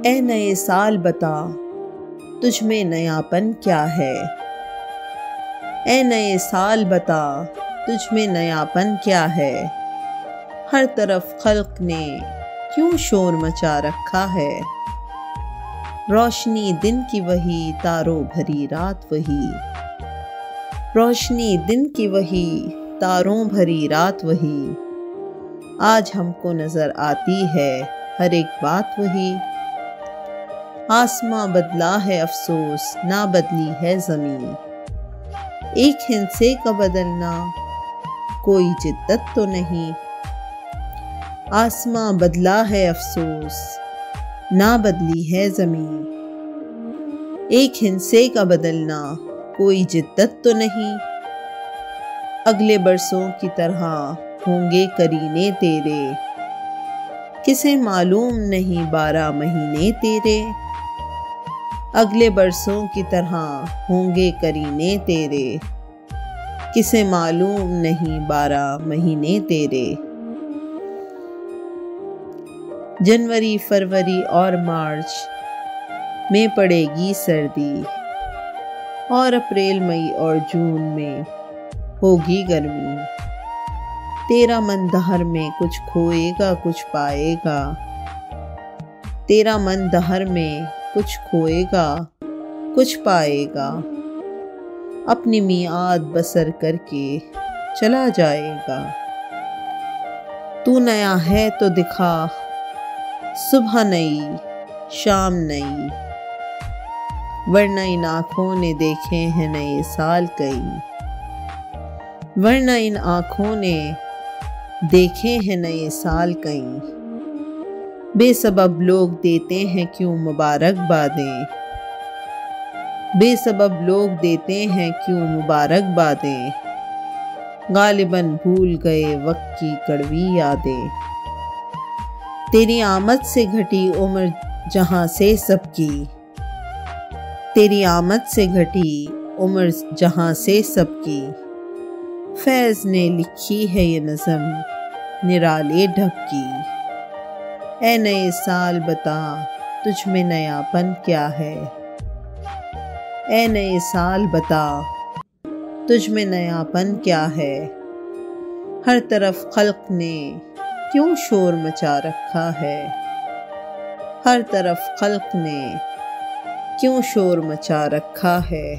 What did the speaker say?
ए नए साल बता तुझ में नयापन क्या है। ए नए साल बता तुझ में नयापन क्या है। हर तरफ खल्क ने क्यों शोर मचा रखा है। रोशनी दिन की वही, तारों भरी रात वही। रोशनी दिन की वही, तारों भरी रात वही। आज हमको नजर आती है हर एक बात वही। आसमां बदला है अफसोस, ना बदली है ज़मीन। एक हिंसे का बदलना कोई जिद्दत तो नहीं। आसमां बदला है अफसोस, ना बदली है ज़मीन। एक हिंसे का बदलना कोई जिद्दत तो नहीं। अगले बरसों की तरह होंगे करीने तेरे। किसे मालूम नहीं 12 महीने तेरे। अगले बरसों की तरह होंगे करीने तेरे। किसे मालूम नहीं 12 महीने तेरे। जनवरी, फरवरी और मार्च में पड़ेगी सर्दी, और अप्रैल, मई और जून में होगी गर्मी। तेरा मन दहर में कुछ खोएगा कुछ पाएगा। तेरा मन दहर में कुछ खोएगा कुछ पाएगा। अपनी मियाद बसर करके चला जाएगा। तू नया है तो दिखा, सुबह नई शाम नई। वरना इन आँखों ने देखे हैं नए साल कई। वरना इन आँखों ने देखे हैं नए साल कई। बेसबब लोग देते हैं क्यों मुबारकबादें। बेसबब लोग देते हैं क्यों मुबारकबादें। गालिबन भूल गए वक्त की कड़वी यादें। तेरी आमद से घटी उम्र जहां से सबकी। तेरी आमद से घटी उम्र जहां से सबकी। फैज ने लिखी है ये नज़म निराले ढब की। ए नए साल बता तुझ में नयापन क्या है। ए नए साल बता तुझ में नयापन क्या है। हर तरफ खल्क ने क्यों शोर मचा रखा है। हर तरफ खल्क ने क्यों शोर मचा रखा है।